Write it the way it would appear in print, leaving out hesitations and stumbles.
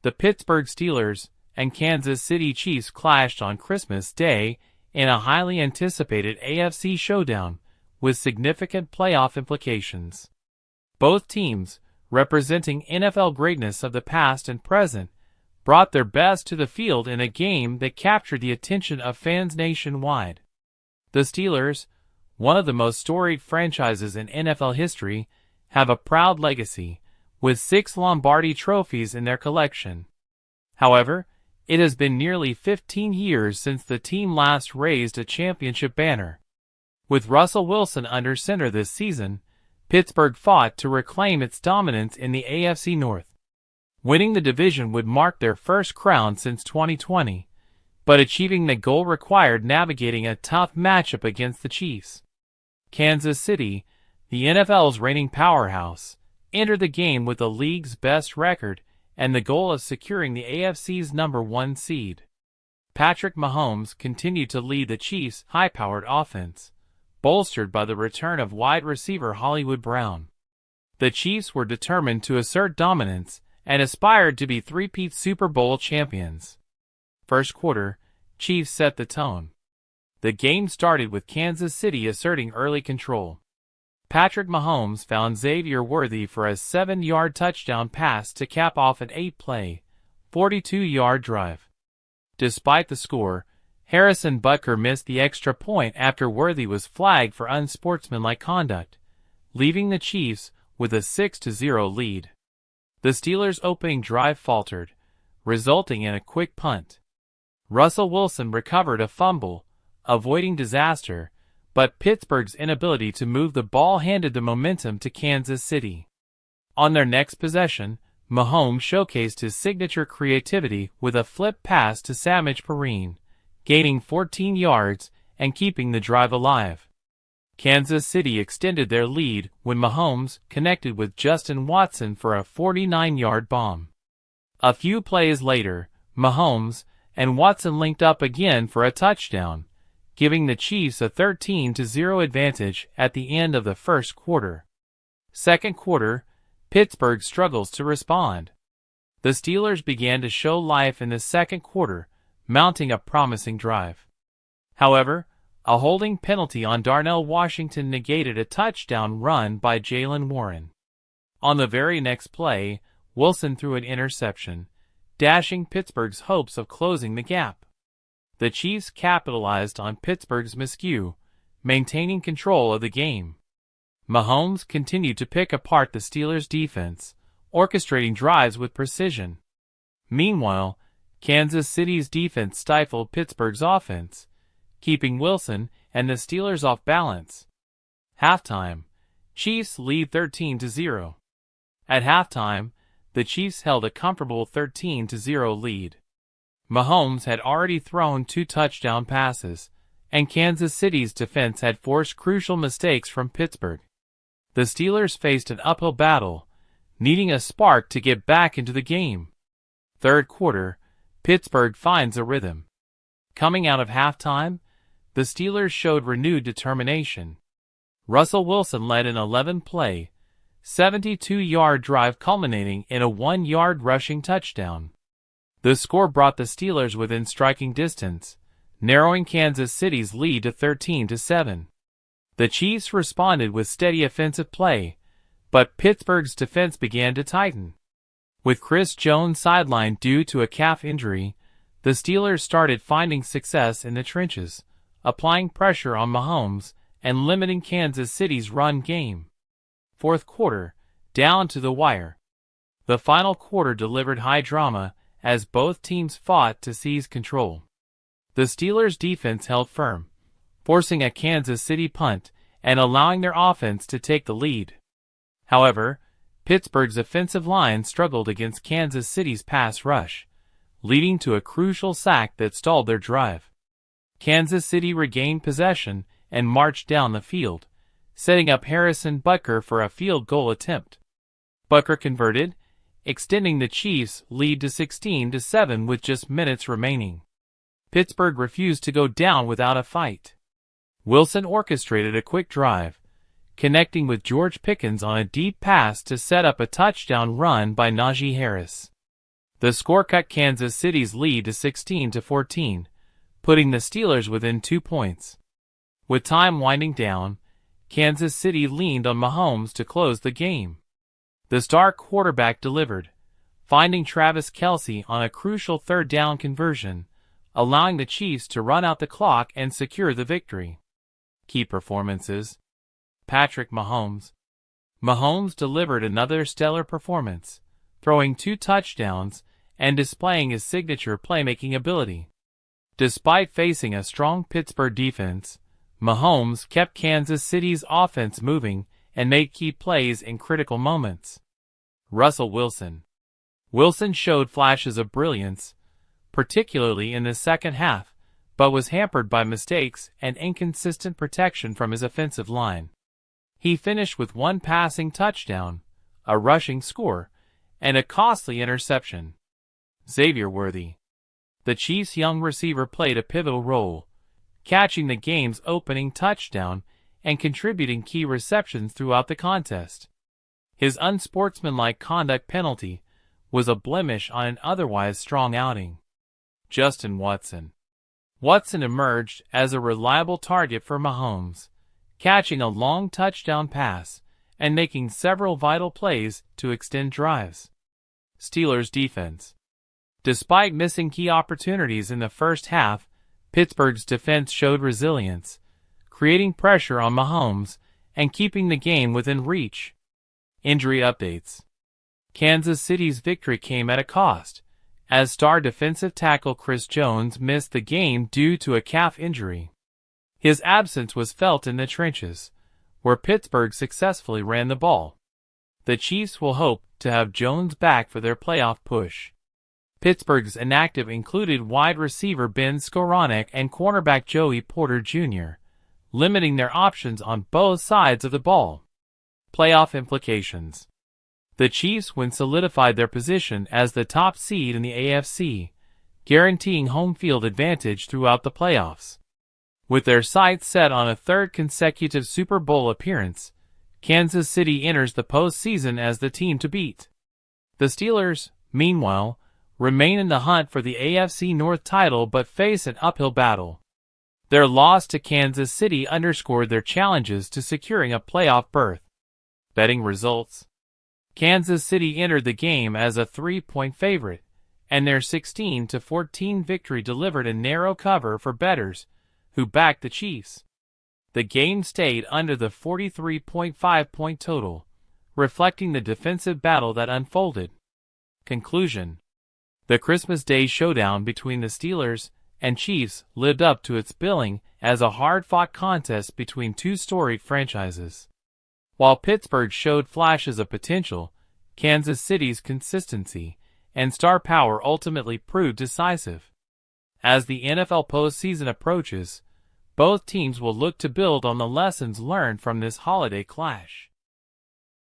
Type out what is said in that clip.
the Pittsburgh Steelers and Kansas City Chiefs clashed on Christmas Day in a highly anticipated AFC Showdown with significant playoff implications. Both teams, representing NFL greatness of the past and present, brought their best to the field in a game that captured the attention of fans nationwide. The Steelers, one of the most storied franchises in NFL history, have a proud legacy, with 6 Lombardi trophies in their collection. However, it has been nearly 15 years since the team last raised a championship banner. With Russell Wilson under center this season, Pittsburgh fought to reclaim its dominance in the AFC North. Winning the division would mark their first crown since 2020, but achieving the goal required navigating a tough matchup against the Chiefs. Kansas City, the NFL's reigning powerhouse, entered the game with the league's best record and the goal of securing the AFC's #1 seed. Patrick Mahomes continued to lead the Chiefs' high-powered offense, bolstered by the return of wide receiver Hollywood Brown. The Chiefs were determined to assert dominance and aspired to be three-peat Super Bowl champions. First quarter, Chiefs set the tone. The game started with Kansas City asserting early control. Patrick Mahomes found Xavier Worthy for a 7-yard touchdown pass to cap off an 8-play, 42-yard drive. Despite the score, Harrison Butker missed the extra point after Worthy was flagged for unsportsmanlike conduct, leaving the Chiefs with a 6-0 lead. The Steelers' opening drive faltered, resulting in a quick punt. Russell Wilson recovered a fumble, avoiding disaster, but Pittsburgh's inability to move the ball handed the momentum to Kansas City. On their next possession, Mahomes showcased his signature creativity with a flip pass to Samaje Perine, gaining 14 yards and keeping the drive alive. Kansas City extended their lead when Mahomes connected with Justin Watson for a 49-yard bomb. A few plays later, Mahomes and Watson linked up again for a touchdown, giving the Chiefs a 13-0 advantage at the end of the first quarter. Second quarter, Pittsburgh struggles to respond. The Steelers began to show life in the second quarter, mounting a promising drive. However, a holding penalty on Darnell Washington negated a touchdown run by Jaylen Warren. On the very next play, Wilson threw an interception, dashing Pittsburgh's hopes of closing the gap. The Chiefs capitalized on Pittsburgh's miscue, maintaining control of the game. Mahomes continued to pick apart the Steelers' defense, orchestrating drives with precision. Meanwhile, Kansas City's defense stifled Pittsburgh's offense, keeping Wilson and the Steelers off balance. Halftime, Chiefs lead 13-0. At halftime, the Chiefs held a comfortable 13-0 lead. Mahomes had already thrown 2 touchdown passes, and Kansas City's defense had forced crucial mistakes from Pittsburgh. The Steelers faced an uphill battle, needing a spark to get back into the game. Third quarter, Pittsburgh finds a rhythm. Coming out of halftime, the Steelers showed renewed determination. Russell Wilson led an 11-play, 72-yard drive culminating in a 1-yard rushing touchdown. The score brought the Steelers within striking distance, narrowing Kansas City's lead to 13-7. The Chiefs responded with steady offensive play, but Pittsburgh's defense began to tighten. With Chris Jones sidelined due to a calf injury, the Steelers started finding success in the trenches, applying pressure on Mahomes and limiting Kansas City's run game. Fourth quarter, down to the wire. The final quarter delivered high drama as both teams fought to seize control. The Steelers' defense held firm, forcing a Kansas City punt and allowing their offense to take the lead. However, Pittsburgh's offensive line struggled against Kansas City's pass rush, leading to a crucial sack that stalled their drive. Kansas City regained possession and marched down the field, setting up Harrison Butker for a field goal attempt. Butker converted, extending the Chiefs' lead to 16-7 with just minutes remaining. Pittsburgh refused to go down without a fight. Wilson orchestrated a quick drive, connecting with George Pickens on a deep pass to set up a touchdown run by Najee Harris. The score cut Kansas City's lead to 16-14, putting the Steelers within 2 points. With time winding down, Kansas City leaned on Mahomes to close the game. The star quarterback delivered, finding Travis Kelce on a crucial third down conversion, allowing the Chiefs to run out the clock and secure the victory. Key performances: Patrick Mahomes. Mahomes delivered another stellar performance, throwing 2 touchdowns and displaying his signature playmaking ability. Despite facing a strong Pittsburgh defense, Mahomes kept Kansas City's offense moving and made key plays in critical moments. Russell Wilson. Wilson showed flashes of brilliance, particularly in the second half, but was hampered by mistakes and inconsistent protection from his offensive line. He finished with 1 passing touchdown, a rushing score, and a costly interception. Xavier Worthy. The Chiefs' young receiver played a pivotal role, catching the game's opening touchdown and contributing key receptions throughout the contest. His unsportsmanlike conduct penalty was a blemish on an otherwise strong outing. Justin Watson. Watson emerged as a reliable target for Mahomes, catching a long touchdown pass and making several vital plays to extend drives. Steelers defense. Despite missing key opportunities in the first half, Pittsburgh's defense showed resilience, creating pressure on Mahomes and keeping the game within reach. Injury updates. Kansas City's victory came at a cost, as star defensive tackle Chris Jones missed the game due to a calf injury. His absence was felt in the trenches, where Pittsburgh successfully ran the ball. The Chiefs will hope to have Jones back for their playoff push. Pittsburgh's inactive included wide receiver Ben Skowronek and cornerback Joey Porter Jr., limiting their options on both sides of the ball. Playoff implications. The Chiefs win solidified their position as the top seed in the AFC, guaranteeing home field advantage throughout the playoffs. With their sights set on a 3rd consecutive Super Bowl appearance, Kansas City enters the postseason as the team to beat. The Steelers, meanwhile, remain in the hunt for the AFC North title but face an uphill battle. Their loss to Kansas City underscored their challenges to securing a playoff berth. Betting results. Kansas City entered the game as a 3-point favorite, and their 16-14 victory delivered a narrow cover for bettors who backed the Chiefs. The game stayed under the 43.5-point total, reflecting the defensive battle that unfolded. Conclusion. The Christmas Day showdown between the Steelers and Chiefs lived up to its billing as a hard-fought contest between 2 storied franchises. While Pittsburgh showed flashes of potential, Kansas City's consistency and star power ultimately proved decisive. As the NFL postseason approaches, both teams will look to build on the lessons learned from this holiday clash.